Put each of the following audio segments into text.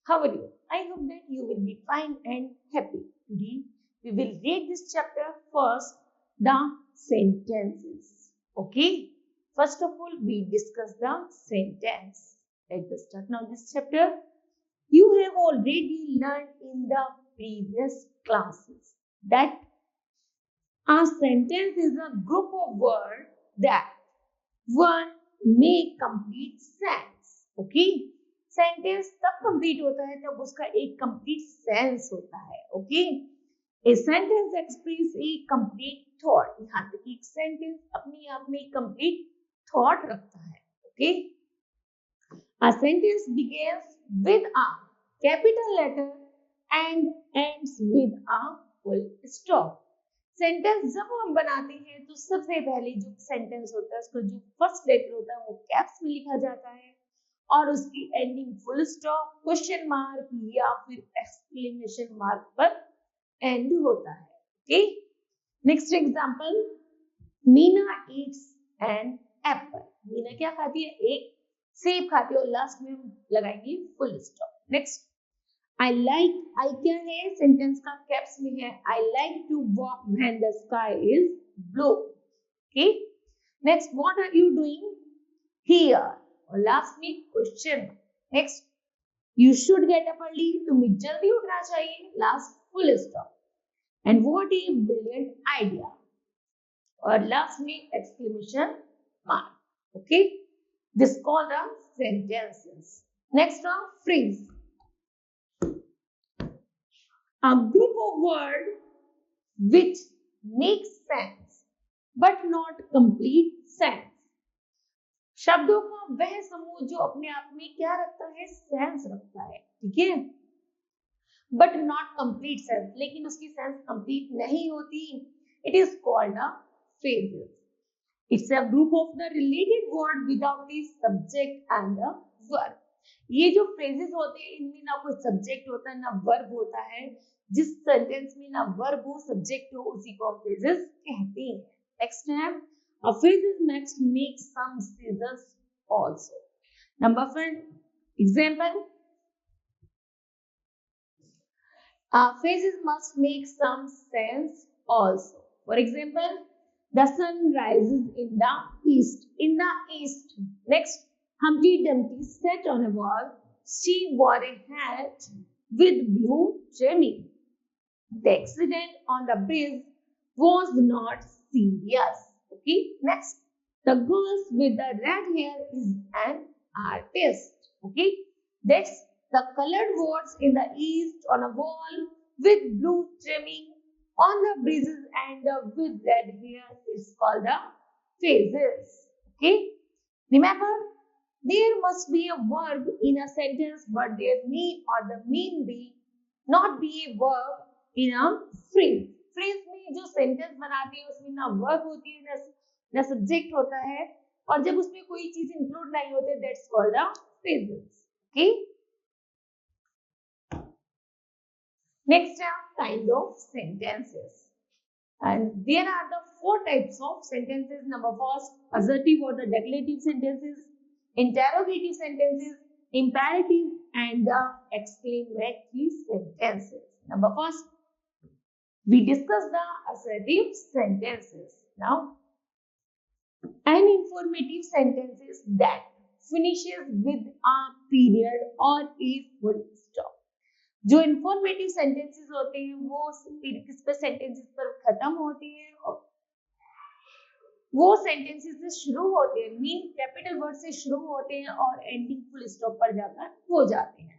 How are you? I hope that you will be fine and happy. Today we will read this chapter first, the sentences. Okay? First of all, we discuss the sentence. Let us start now this chapter. You have already learned in the previous classes that a sentence is a group of words that one make complete sense. Okay? Sentence तब complete होता है जब उसका एक complete sense होता है. Okay, a sentence express A complete thought. यहाँ तक एक सेंटेंस अपने आप में कंप्लीट थॉट रखता है. Okay, a sentence begins with a capital letter and ends with a full stop. Sentence जब हम बनाते हैं तो सबसे पहले जो सेंटेंस होता है उसका जो फर्स्ट लेटर होता है वो कैप्स में लिखा जाता है और उसकी ending full stop, question mark या फिर एक्सक्लेमेशन मार्क पर एंड होता है. Okay, next example, Meena eats an apple. Meena क्या खाती है? एक सेब खाती है और लास्ट में हम लगाएंगे full stop. Next, I like, I क्या है? सेंटेंस का कैप्स में है. I like to walk when the sky is blue. Okay, next, what are you doing here? और लास्ट में question. Next, you should get up early. तुम्हें जल्दी उठना चाहिए. Last full stop. And what a brilliant idea. और last में exclamation mark. Okay, this called the sentences. Next are phrase. A group of words which make sense but not complete sense. शब्दों का वह समूह जो अपने आप में क्या रखता है? सेंस रखता है. ठीक है, बट नॉट कंप्लीट सेंस, लेकिन उसकी सेंस कंप्लीट नहीं होती. It is called a phrases. It's a group of the related word without the subject and the verb. ये जो फ्रेजेस होते हैं इनमें ना कोई सब्जेक्ट होता है ना वर्ब होता है. जिस सेंटेंस में ना वर्ब हो सब्जेक्ट हो उसी को हम फ्रेजेस कहते हैं. नेक्स्ट है, a phrase is must make some sense also. Number 5 example, a phrase must make some sense also. For example, the sun rises in the east. In the east. Next, Humpty Dumpty sat on a wall. She wore a hat with blue trimming. The accident on the bridge was not serious. Okay, next, the girl with the red hair is an artist. Okay, that's the colored words in the east on a wall with blue trimming on the bridges and with red hair is called the phases. Okay, remember there must be a verb in a sentence but there may or the mean be not be a verb in a phrase. Phrase में जो sentence बनाते हैं उसमें ना verb होती है ना subject होता है और जब उसमें कोई चीज इंक्लूड नहीं होती that's called the phrases. Okay, next है kind of sentences and there are the 4 types of sentences. Number first, assertive और the declarative sentences, interrogative sentences, imperative and the exclamatory sentences. Number first, we discuss the assertive sentences. Now, an informative sentence is that finishes with a period or a full stop. जो informative sentences होते हैं वो किस पे sentences पर खत्म होते हैं और वो sentences से शुरू होते हैं, मीन कैपिटल वर्ड से शुरू होते हैं और एंडिंग फुल स्टॉप पर जाकर हो जाते हैं.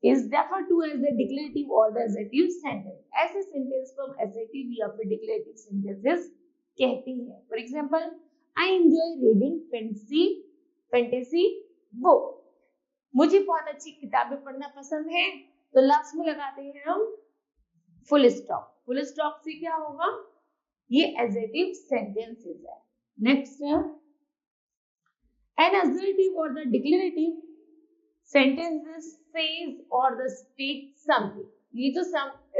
is referred to as the declarative or the assertive sentence. ऐसे सेंटेंस को हम assertive या फिर declarative sentences कहते हैं. For example, I enjoy reading fantasy book. मुझे बहुत अच्छी किताबें पढ़ना पसंद है. तो लास्ट में लगाते हैं हम फुल स्टॉप. फुल स्टॉप से क्या होगा? ये assertive sentences है. नेक्स्ट है an assertive or the declarative sentences says or the state something. ये जो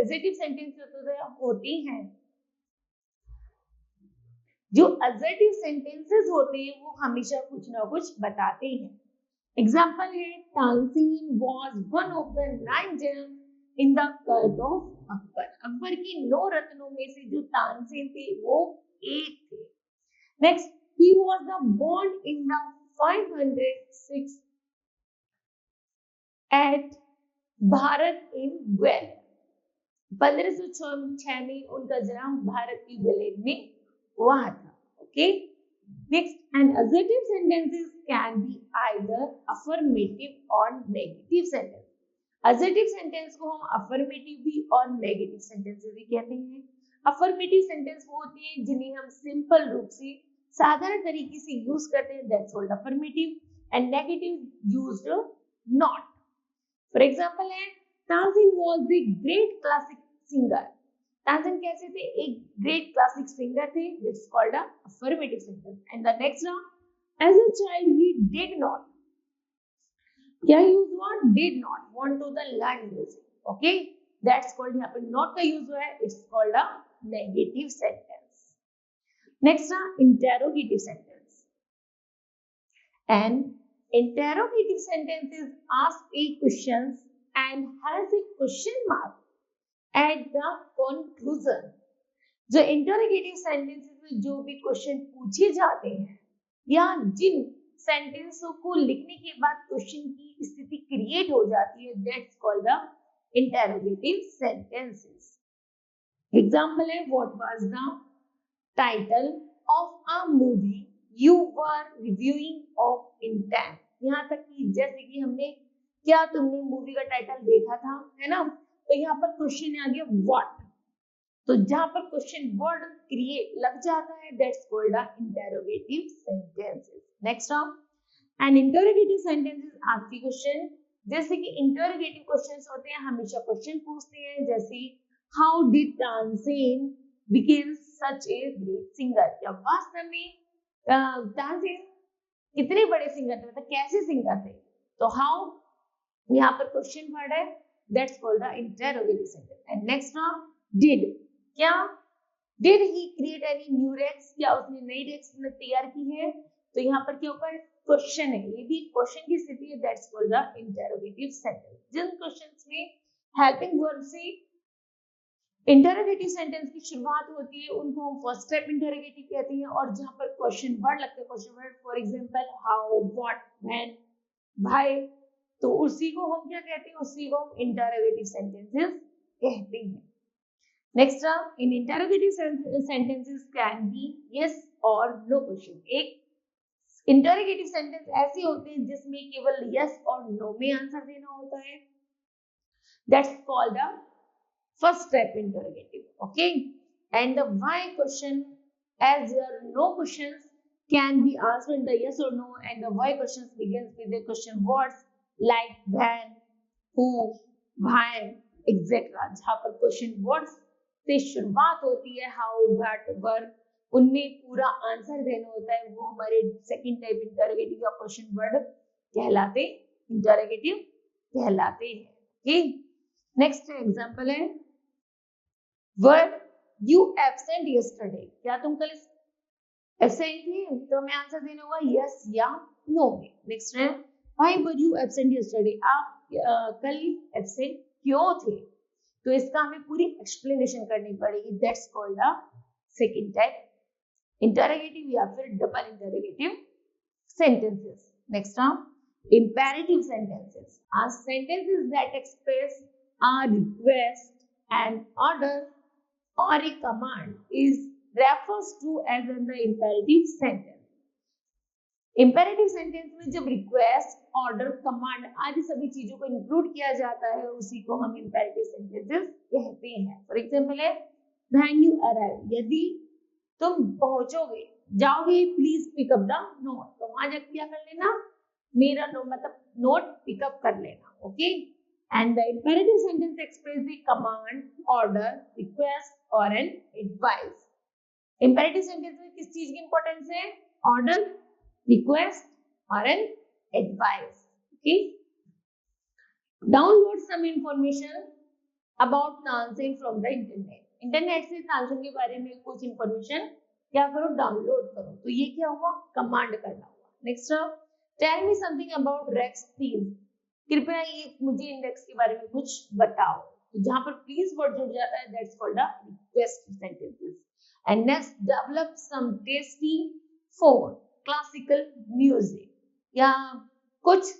assertive sentences होते हैं, जो assertive sentences होते हैं वो हमेशा कुछ ना कुछ बताते हैं. एग्जाम्पल है Tansen was one of the 9 James in the court of Akbar. Akbar की 9 रत्नों में से जो तानसेन थे वो एक थे। Next, he was the born in the 506 at Bharat in Gwalior. 1506 में उनका जन्म भारत की ग्वालियर में हुआ था। Okay, next, and assertive sentences can be either affirmative or negative sentence। assertive sentence को हम affirmative भी और negative sentences भी कहते हैं। affirmative sentence वो होती है जिन्हें हम सिंपल रूप से साधारण तरीके से यूज करते हैं, that's called affirmative, and negative used not। For example है Tansen was a great classic singer. Tansen कैसे थे? एक ग्रेट क्लासिक सिंगर थे, this called a affirmative sentence. And the next one, as a child he did not, क्या use हुआ? Did not want to the learn music. Okay, that's called, यहाँ पे not का use हुआ है, it's called a negative sentence. Next interrogative sentence. And interrogative sentences ask a questions and has a question mark at the conclusion। जो interrogative sentences में जो भी question पूछे जाते हैं या जिन सेंटेंसों को लिखने के बाद क्वेश्चन की स्थिति क्रिएट हो जाती है, that's called the interrogative sentences। Example है, what was the title of a movie You were reviewing of intent। यहाँ तक कि जैसे कि हमने, क्या तुमने मूवी का टाइटल देखा था, है ना? तो यहाँ पर क्वेश्चन आ गया व्हाट। तो जहाँ पर क्वेश्चन वर्ड क्रिएट लग जाता है, that's called a interrogative sentences. Next N interrogative sentences ask the question. जैसे कि इंटेरोगेटिव क्वेश्चंस होते हैं, हमेशा क्वेश्चन पूछते हैं, जैसे how did Tansen became such a great singer. क्या वास्तव में तानसेन कितने बड़े सिंगर थे, मतलब कैसे सिंगर थे? तो हाउ यहाँ पर क्वेश्चन वर्ड है, that's called the interrogative sentence. And next now did, क्या did he create any new rex, क्या उसने नई रेक्स तैयार की है? तो यहाँ पर क्या होगा? क्वेश्चन है, ये भी क्वेश्चन की स्थिति है, that's called the interrogative sentence. जिन क्वेश्चंस में हेल्पिंग वर्ब से इंटरोगेटिव सेंटेंस की शुरुआत होती है उनको हम फर्स्ट स्टेप इंटरोगेटिव कहते हैं, और जहां पर क्वेश्चन वर्ड लगते हैं, question word, for example how, what, when, भाई, तो उसी को हम क्या कहते हैं? उसी को हम इंटरोगेटिव सेंटेंसेस कहते हैं। Next, in interrogative sentences can be yes और नो क्वेश्चन। एक इंटरोगेटिव सेंटेंस ऐसे होते हैं जिसमें केवल यस और नो में आंसर देना होता है, that's called the first step interrogative। okay, and the why question, as there are no questions can be answered in the yes or no, and the why questions begins with the question words like when, who, why, etc। जहां पर question words से शुरुआत होती है, how, what, वर, उनमें पूरा answer देना होता है, वो हमारे सेकंड टाइप इंटरोगेटिव या क्वेश्चन वर्ड कहलाते, इंटरोगेटिव कहलाते हैं। ओके, नेक्स्ट एग्जांपल है, Were you absent yesterday? क्या तुम कल एब्सेंट थे? तो हमें आंसर देना होगा यस या नो में। नेक्स्ट है, Why were you absent yesterday? आप कल एब्सेंट क्यों थे? तो इसका हमें पूरी एक्सप्लेनेशन करनी पड़ेगी, that's called a second type interrogative या फिर double interrogative sentences. Next imperative sentences are sentences that express a request, an order or a command is refers to as in the imperative sentence। imperative sentence में जब request, order, command आदि सभी चीजों को include किया जाता है, उसी को हम imperative sentences कहते हैं। फॉर एग्जाम्पल है, when you arrive, यदि तुम पहुंचोगे, जाओगे, please pick up the note, तो वहां जाकर क्या कर लेना? मेरा नोट मतलब नोट पिकअप कर लेना। Okay, and the imperative sentence express the command, order, request or an advice। imperative sentence में किस चीज की इंपॉर्टेंस है? order, request or an advice। okay, download some information about Tansen from the internet। Internet से तानसेन के बारे में कुछ इंफॉर्मेशन क्या करो? डाउनलोड करो। तो ये क्या हुआ? कमांड करना हुआ। Next, tell me something about Rex please, कृपया ये मुझे इंडेक्स के बारे में कुछ बताओ। तो जहां पर प्लीज वर्ड जुड़ जाता है that's called a request sentences. And next, develop some tasty for classical music, या कुछ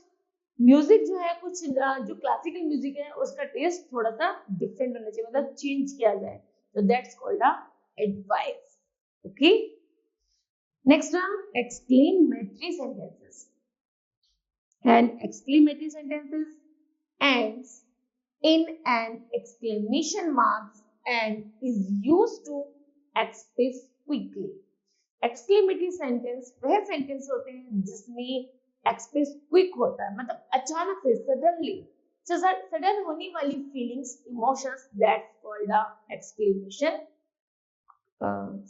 म्यूजिक जो है, कुछ जो क्लासिकल म्यूजिक है उसका टेस्ट थोड़ा सा डिफरेंट होना चाहिए, मतलब चेंज किया जाए, तो that's called a advice. Okay, next one, exclamatory sentences. And exclamatory sentences ends in an exclamation mark and is used to express quickly. Exclamatory sentence वह सेंटेंस होते हैं जिसमें एक्सप्रेस क्विक होता है, मतलब अचानक से, सडनली, सडन होने वाली feelings, emotions, that's called a exclamation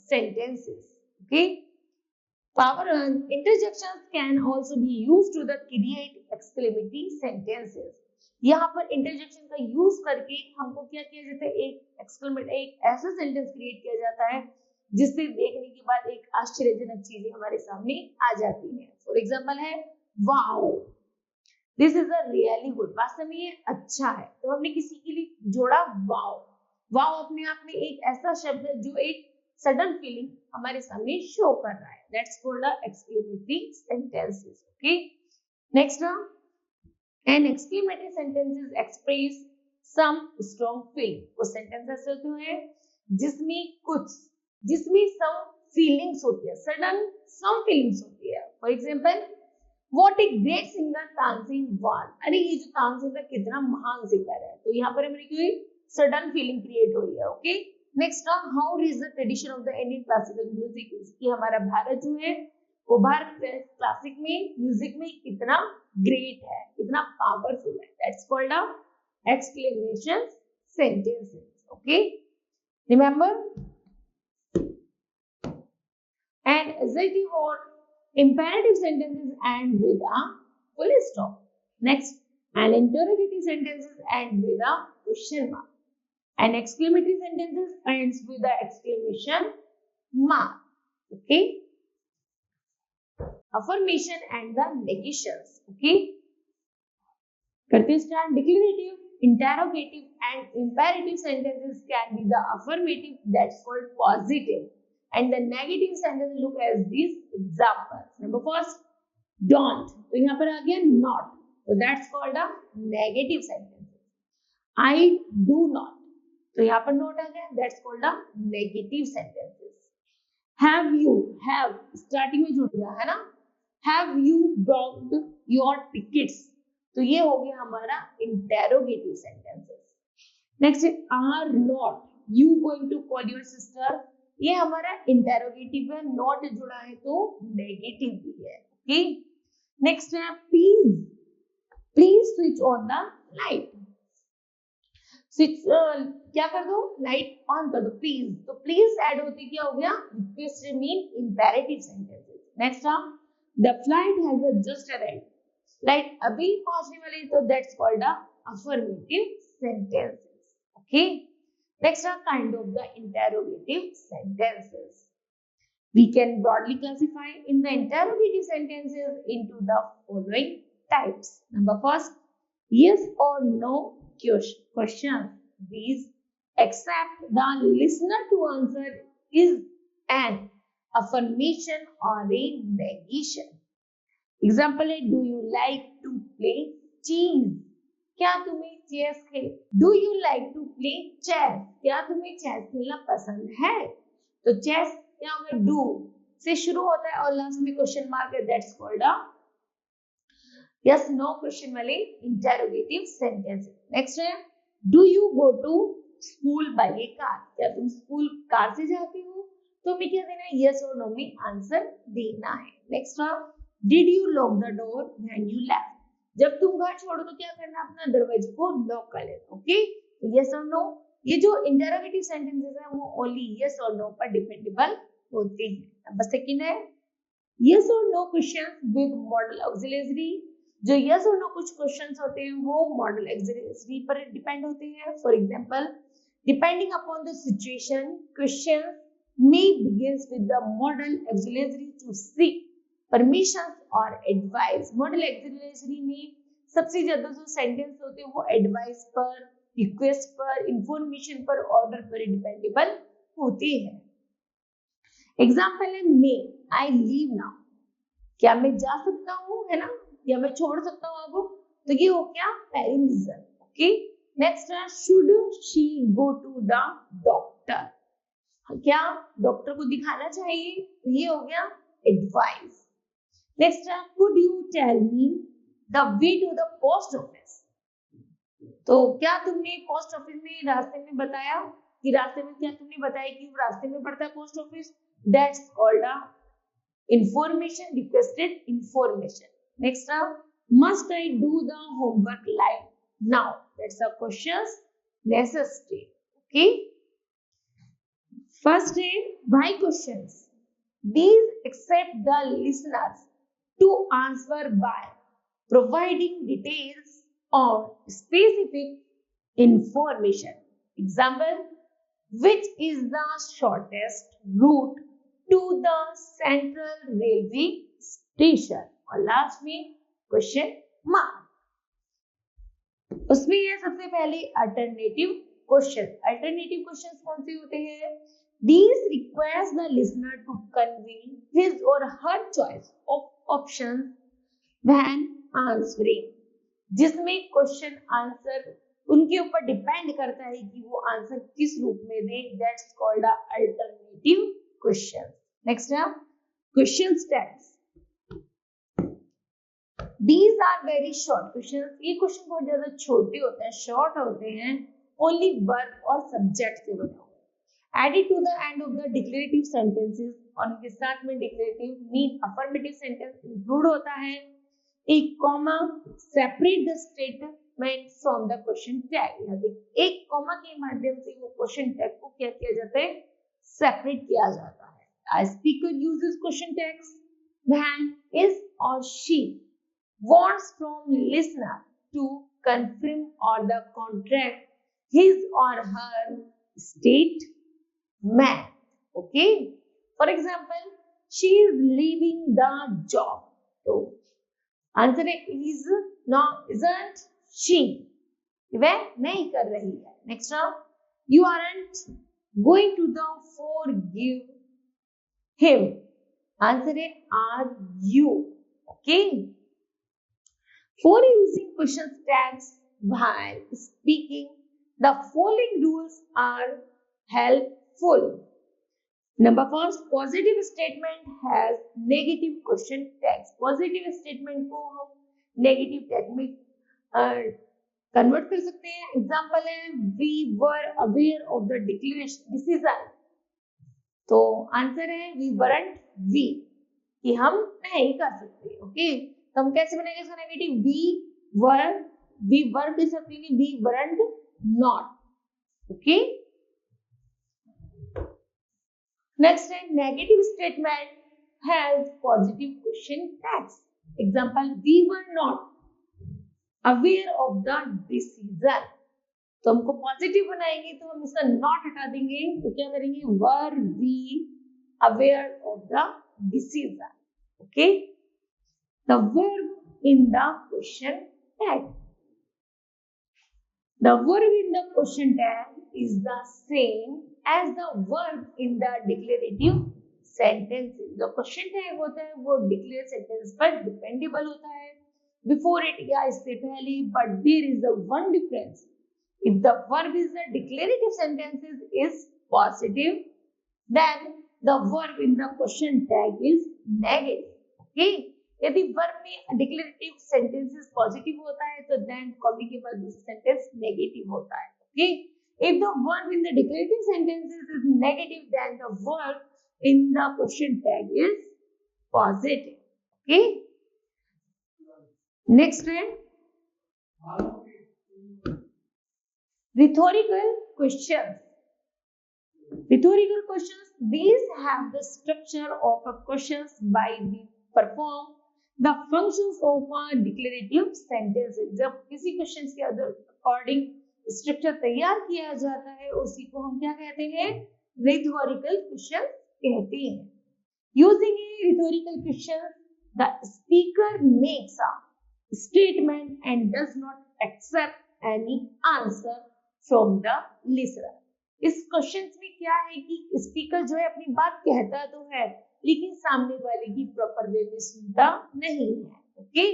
sentences. Okay. Power interjections can also be used to the create exclamatory sentences. यहाँ पर इंटरजेक्शन का यूज करके हमको क्या किया जाता है, एक ऐसा सेंटेंस क्रिएट किया जाता है जिससे देखने के बाद एक आश्चर्यजनक चीजें हमारे सामने आ जाती हैं। फॉर एग्जाम्पल है wow, this is a really good, वास्तव में ये अच्छा है, तो हमने किसी के लिए जोड़ा वाओ। वाओ अपने आप में एक ऐसा शब्द है जो एक सडन फीलिंग हमारे सामने शो कर रहा है, that's called a exclamatory sentences. Okay, next one, an exclamatory sentences express some strong feeling. वो सेंटेंस ऐसे होते हैं जिसमें सम फीलिंग्स होती है, सडन सम फीलिंग्स होती है। For example, what a great singer Tansen was, अरे ये जो तानसेन था कितना महान सिंगर है, तो यहाँ पर हमारी कोई सडन फीलिंग क्रिएट हो रही है। Okay, next, how is the tradition of the Indian classical music is, कि हमारा भारत जो है वो भारत क्लासिक में म्यूजिक में कितना ग्रेट है, कितना पावरफुल है, that's called a exclamation sentences. Okay, remember, and adjective और imperative sentences end with a full stop. Next, an interrogative sentences end with a question mark. And exclamatory sentences ends with the exclamation mark. Okay. Affirmation and the negations. Okay. करते हैं start. Declarative, interrogative, and imperative sentences can be the affirmative, that's called positive, and the negative sentences look as these examples. Number first, don't. तो यहाँ पर आ गया not. So that's called a negative sentence. I do not. तो यहाँ पर note आ गया, that's called a negative sentences. Have you, have starting में जुड़ गया है ना, have you booked your tickets, तो ये हो गया हमारा interrogative sentences. Next, are not you going to call your sister, ये हमारा इंटेरोगेटिव है, नॉट जुड़ा है तो नेगेटिव भी है। ओके, नेक्स्ट है please, please switch on the light, switch क्या कर दो, लाइट ऑन कर दो प्लीज, तो प्लीज ऐड होती क्या हो गया, request mean imperative sentences. Next the flight has just arrived, flight अभी पहुंचने वाली, तो that's called a affirmative sentences. Okay, next kind of the interrogative sentences. We can broadly classify in the interrogative sentences into the following types. Number first, yes or no questions. These accept the listener to answer is an affirmation or a negation. Example है, do you like to play chess? क्या तुम्हें chess खेल, do you like to play chess, क्या तुम्हें chess खेलना पसंद है, तो चेस क्या होगा, डू से शुरू होता है और लास्ट में क्वेश्चन मार्क है, that's called a yes no question वाले इंटेरोगेटिव सेंटेंस। नेक्स्ट है, do you go to school by a car, क्या तुम स्कूल कार से जाती हो, तो हमें क्या देना है, यस और नो में आंसर देना है। नेक्स्ट है, did you lock the door when you left, जब तुम घर छोड़ो तो क्या करना, अपना दरवाजे को लॉक कर लेना। ओके, यस और नो, ये जो इंटरोगेटिव सेंटेंसेस है वो ओनली यस और नो पर डिपेंडेबल होते हैं। नंबर सेकंड है, यस और no questions with modal auxiliary, जो यस और नो कुछ क्वेश्चंस होते हैं वो मॉडल ऑक्सिलरी पर डिपेंड होते हैं। For example, depending upon the situation question may begins with the modal auxiliary to see permission और एडवाइस। मॉडल एक्सक्लेमेटरी में सबसे ज्यादा जो सेंटेंस होते हैं वो एडवाइस पर, रिक्वेस्ट पर, इंफॉर्मेशन पर, ऑर्डर पर डिपेंडेबल होते हैं। एग्जाम्पल है मे आई लीव नाउ, क्या मैं जा सकता हूँ, है ना, या मैं छोड़ सकता हूँ अब, तो ये हो गया पैरेंटल। ओके, नेक्स्ट है should she go to the doctor, क्या डॉक्टर को दिखाना चाहिए, तो ये हो गया एडवाइस। नेक्स्ट है could you tell me the way to the post office, तो क्या तुमने पोस्ट ऑफिस में रास्ते में बताया, कि रास्ते में क्या तुमने बताया कि रास्ते में पड़ता है post office, that's called a information, requested information. Next up, must I do the homework live now, that's a questions necessity. Okay, first is why questions, these accept the listeners to answer by providing details or specific information. Example, which is the shortest route to the central railway station, और last में question mark. उसमें ये सबसे पहले alternative question, alternative question कौन से होते हैं, these requires the listener to convey his or her choice of options when answering, जिसमें क्वेश्चन आंसर उनके ऊपर डिपेंड करता है कि वो आंसर किस रूप में दे, that's called a alternative question. Next है question tags, these are very short question, ये क्वेश्चन बहुत ज्यादा छोटे होते हैं, शॉर्ट होते हैं, ओनली वर्ब और सब्जेक्ट से बने हुए, added to the end of the declarative sentences, और उनके साथ में declarative mean affirmative sentence include होता है, एक comma separate the statement from the question tag, एक कॉमा के माध्यम से वो क्वेश्चन टैग को क्या किया जाता है, सेपरेट किया जाता है। A speaker uses question tags when his or she wants from listener to confirm or the contract his or her statement. Okay. For example, she is leaving the job. So, answer is no, isn't she? वह नहीं कर रही है। Next round, you aren't going to the forgive him. Answer is are you? Okay. For using question tags while speaking, the following rules are helpful. Number first, positive statement has negative question tags. Positive statement को हम negative tag में convert कर सकते हैं। Example है we were aware of the decision, तो answer है we weren't we, कि हम नहीं कर सकते। ओके, तो हम कैसे बनेंगे इसका नेगेटिव, we were के साथ we weren't not। Okay, next है negative statement has positive question tags. Example, we were not aware of the decision, तो हमको पॉजिटिव बनाएंगे तो हम इसका नॉट हटा देंगे, तो क्या करेंगे, were we aware of the decision. Okay, the verb in the question tag, the verb in the question tag is the same as the verb in the declarative sentence. जो क्वेश्चन टैग होता है वो declare sentence पर dependable होता है, before it या इससे पहले, but there is the one difference, if the verb is the declarative sentences is positive, then the verb in the question tag is negative. Okay, यदि verb में declarative sentences positive होता है तो then comma के बाद दूसरा sentence negative होता है। Okay, if the verb in the declarative sentences is negative, then the verb in the question tag is positive. Okay, next है rhetorical questions. Rhetorical questions, these have the structure of a questions by the perform the functions of a declarative sentence. जब किसी question के according structure तैयार किया जाता है उसी को हम क्या कहते हैं, rhetorical question कहते हैं। Using a rhetorical question, The speaker makes a statement and does not accept any answer from the listener. इस क्वेश्चन में क्या है कि स्पीकर जो है अपनी बात कहता तो है लेकिन सामने वाले की प्रॉपर वे में सुनता नहीं है. Okay,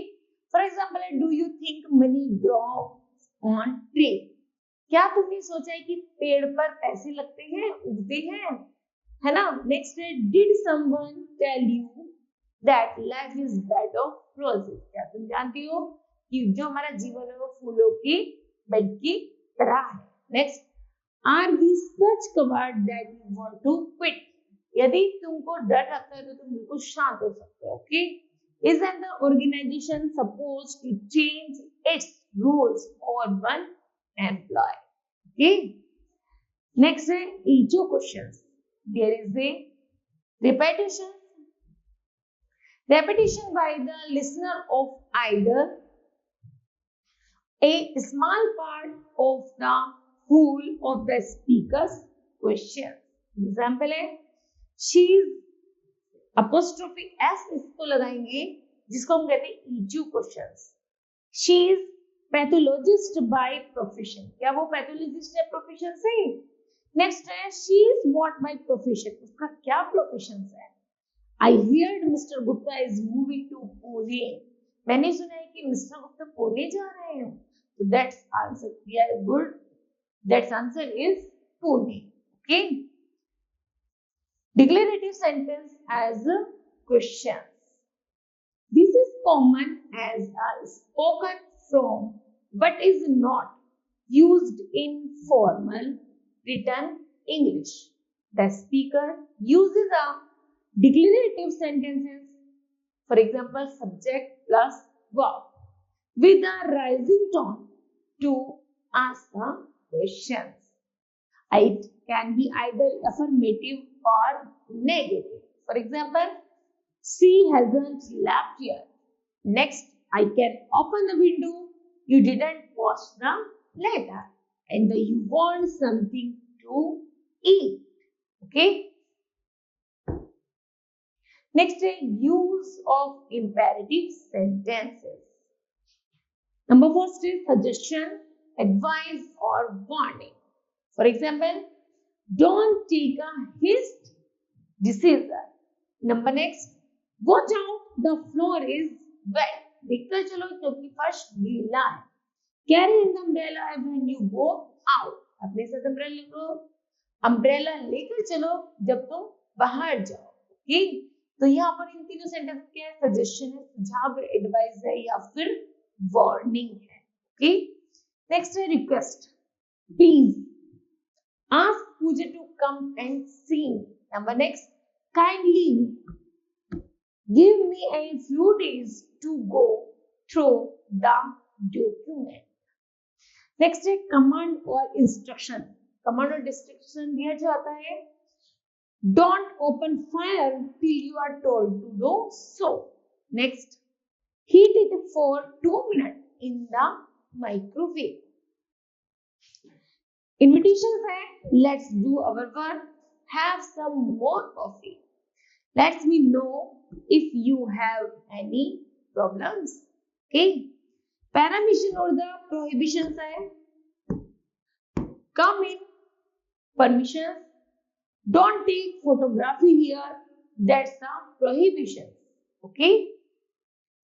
for example, do you think money grow on tree? क्या तुमने सोचा है कि पेड़ पर पैसे लगते हैं, उगते हैं, है ना. नेक्स्ट है, did someone tell you that life is bed of roses? क्या तुम जानती हो कि जो हमारा जीवन है वो फूलों की बेड की तरह है. Next, are we such covered that you want to quit? यदि तुमको डर लगता है तो तुम बिल्कुल शांत हो सकते हो. Okay, isn't the organization supposed to change its rules for one employee? Okay, next है each questions. There is a repetition by the listener of either a small part of the whole of the speaker's question. Example है, she is apostrophe s इसको लगाएंगे जिसको हम कहते हैं EQ questions. She is pathologist by profession. क्या वो pathologist है प्रोफेशन से? नेक्स्ट है, she is what by profession. उसका क्या प्रोफेशन है? I heard Mr. Gupta is moving to Pune. मैंने सुना है कि मिस्टर गुप्ता पुणे जा रहे हैं. So that's answer. We are good. That answer is Pune. Okay. Declarative sentence as questions. This is common as a spoken from but is not used in formal written English. The speaker uses a declarative sentences, for example, subject plus verb, with a rising tone to ask the questions. It can be either affirmative or negative. For example, she hasn't left yet. Next, I can open the window. You didn't wash the letter. And you want something to eat. Okay. Next, use of imperative sentences. Number first is suggestion, advice, or warning. For example, don't take a hasty decision. Number next, watch out, the floor is wet. देखकर चलो क्योंकि फर्श गीला है. Carry an umbrella when you go out. अपने साथ umbrella लेकर चलो जब तुम बाहर जाओ. ओके, तो यहाँ पर इन तीनों सेंटेंस क्या है? सजेशन है, सुझाव, एडवाइस है या फिर वार्निंग है. ओके, नेक्स्ट है request. Please ask Pooja to come and sing. Number next, kindly give me a few days to go through the document. Next है command और instruction. Command और instruction दिया जाता है. Don't open fire till you are told to do so. Next, heat it for 2 minutes in the microwave. Invitations है, let's do our work, have some more coffee, let me know if you have any problems. Okay, permission or the prohibitions है, come in, permissions, don't take photography here, that's a prohibition. Okay,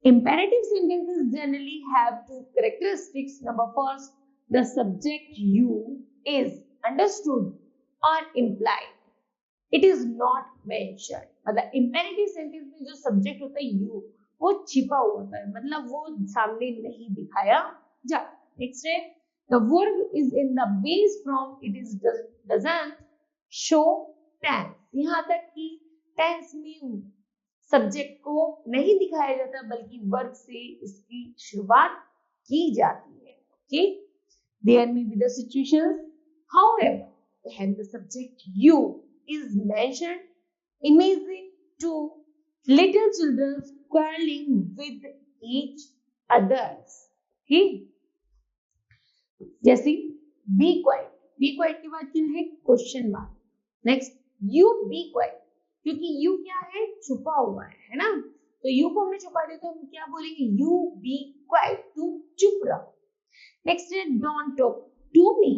imperative sentences generally have two characteristics. Number first, the subject you is understood or implied. It is not mentioned. मतलब imperative sentence में जो subject होता है you वो छिपा होता है, मतलब वो सामने नहीं दिखाया जाता. Next है, the verb is in the base form. It is doesn't show tense. यहाँ तक कि tense में subject को नहीं दिखाया जाता बल्कि verb से इसकी शुरुआत की जाती है. Okay, there may be the situations. However, when the subject you is mentioned, imagine two little children quarreling with each others. Okay? जैसे be quiet. Be quiet के बाद क्या है? Question mark. Next, you be quiet. क्योंकि you क्या है? छुपा हुआ है ना? तो यू को हमने छुपा दिया तो हम क्या बोलेंगे, यू बी क्वाइट, तुम चुप रहो। नेक्स्ट है डोंट टॉक टू मी,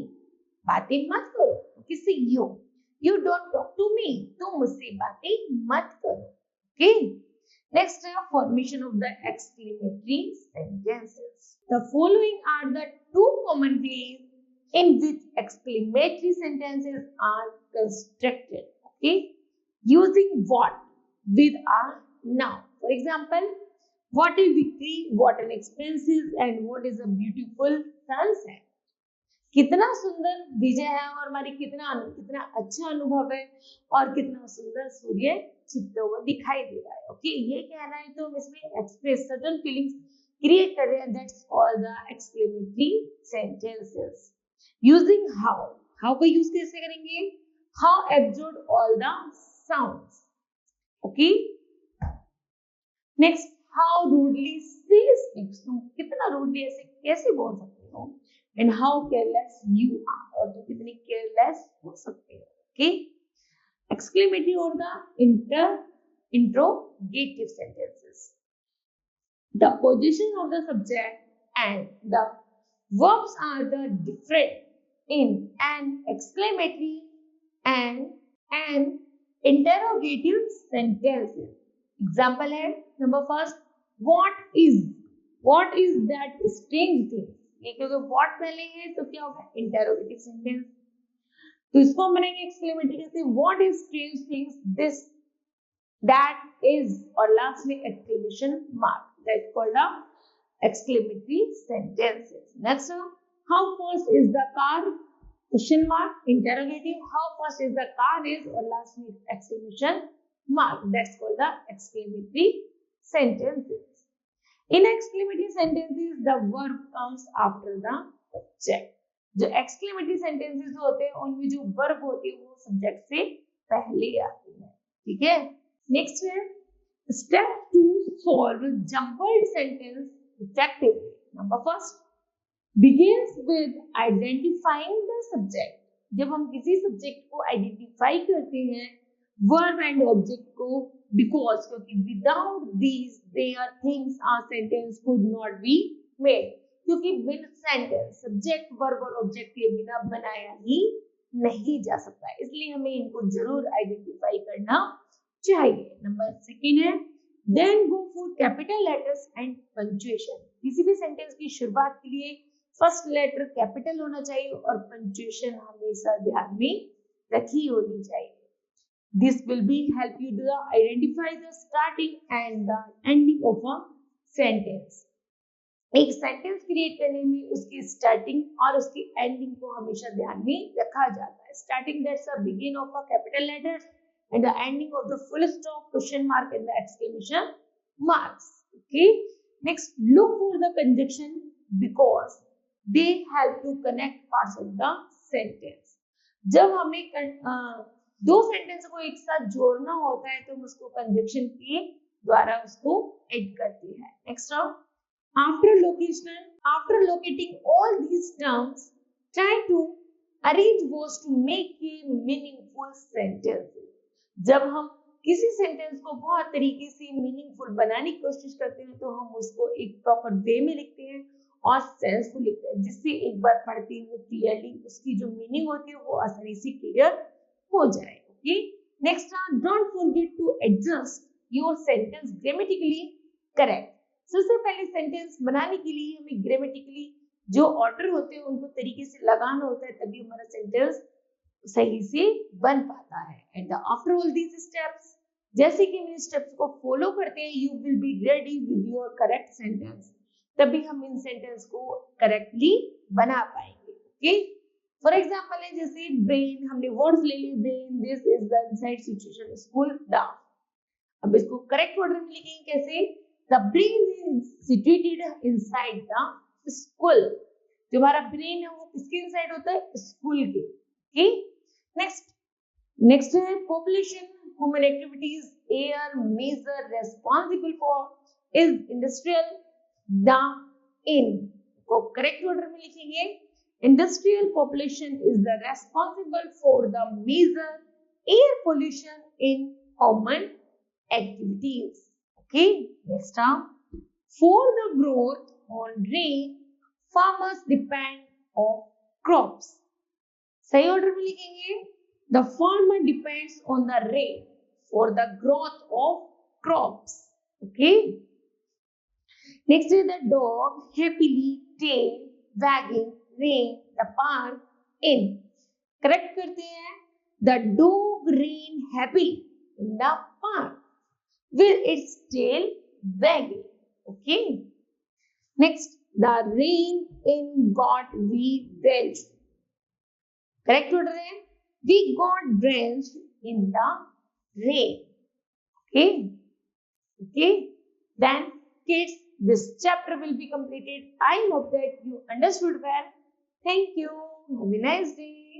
बातें मत करो, तो किससे, you don't talk to me, तुम मुझसे बातें मत करो। ओके, next है formation of the exclamatory sentences. The following are the two common ways in which exclamatory sentences are constructed. Okay, using what with a noun. For example, what a victory, what an expensive, and what is a beautiful sunset. कितना सुंदर विजय है और हमारी कितना अच्छा अनुभव है और कितना सुंदर सूर्य छिपता हुआ दिखाई दे रहा है। ओके, ये कहना है तो हम इसमें एक्सप्रेस सर्टेन फीलिंग्स क्रिएट कर रहे हैं। That's all the exclamatory sentences. Using how का यूज कैसे करेंगे, how absorb all the sounds. Okay, next how rudely she speaks, तुम कितना रूडली ऐसे कैसे बोल सकते हो। And how careless you are, और तुम कितनी केयरलेस हो सकते हो। ओके, exclamatory or the interrogative sentences. The position of the subject and the verbs are the different in an exclamatory and an interrogative sentences. Example है number first, what is that strange thing। ये क्योंकि what पहले है तो क्या होगा, interrogative sentence। तो इसको हम बनाएंगे एक्सक्लेमेटरी कैसे, what is strange things this that is, और लास्ट में exclamation mark, that called a exclamatory sentences. Next, how fast is the car, question mark, interrogative, how fast is the car is, और last में exclamation mark, that's called the exclamatory sentences. In exclamatory sentences the verb comes after the subject. जो exclamatory sentences होते हैं उनमें जो verb होती है वो सब्जेक्ट से पहले आती है। ठीक है, नेक्स्ट है step to solve jumbled sentence effectively. Number first, begins with identifying the subject। जब हम किसी सब्जेक्ट को आइडेंटिफाई करते हैं वर्ब एंड ऑब्जेक्ट को, बिकॉज क्योंकि without these there things are sentence could not be made, क्योंकि बिन सेंटेंस सब्जेक्ट वर्ब और ऑब्जेक्ट के बिना बनाया ही नहीं जा सकता है, इसलिए हमें इनको जरूर आइडेंटिफाई करना चाहिए। नंबर सेकंड है then go for capital letters and punctuation. किसी भी सेंटेंस की शुरुआत के लिए फर्स्ट लेटर कैपिटल होना चाहिए और पंक्चुएशन हमेशा ध्यान में रखी होनी चाहिए। This will be help you to identify the starting and the ending of a sentence. एक सेंटेंस क्रिएट करने में उसकी स्टार्टिंग और उसकी एंडिंग को हमेशा ध्यान में रखा जाता है। Starting that's the begin of a capital letters and the ending of the full stop, question mark and the exclamation marks. Okay, next look for the conjunction because they help to connect parts of the sentence। जब हमें दो sentence को एक साथ जोड़ना होता है तो हम उसको कंजंक्शन के द्वारा उसको ऐड करते हैं। Next, after locating all these terms, try to arrange words to make a meaningful sentence। जब हम किसी सेंटेंस को बहुत तरीके से मीनिंगफुल बनाने की कोशिश करते हैं तो हम उसको एक प्रॉपर वे में लिखते हैं और सेंसफुल लिखते हैं, जिससे एक बार पढ़ते हुए क्लियरली उसकी जो मीनिंग होती है वो आसानी से क्लियर हो जाए। Okay, next, don't forget to adjust your sentence grammatically correct. सबसे पहले सेंटेंस बनाने के लिए हमें ग्रामेटिकली जो ऑर्डर होते हैं उनको तरीके से लगाना होता है, तभी हमारा सेंटेंस सही से बन पाता है। And after all these steps, जैसे कि हम इन स्टेप्स को फॉलो करते हैं, you will be ready with your correct sentence, तभी हम इन सेंटेंस को करेक्टली बना पाएंगे। ओके, फॉर एग्जांपल है जैसे ब्रेन, हमने वर्ड्स ले लिए, brain, this is the inside situation, school, the. अब इसको करेक्ट ऑर्डर में लिखेंगे कैसे, the brain is situated inside the school. जो हमारा ब्रेन है वो किसके इनसाइड होता है, स्कूल के। ओके, नेक्स्ट है population, human activities, air, major, responsible for, is, industrial, the, इन को करेक्ट ऑर्डर में लिखेंगे। Industrial population is the responsible for the major air pollution in human activities. Okay, next term. For the growth on rain, farmers depend on crops. सही order में लिखेंगे. The farmer depends on the rain for the growth of crops. Okay. Next is the dog happily tail wagging ran the park in. Correct करते हैं. The dog ran happily in the park with its tail wagging. Okay. Next, the rain in got we drenched. Correct order है. We got drenched in the rain. Okay. Okay. Then kids, this chapter will be completed. I hope that you understood well. Thank you. Have a nice day.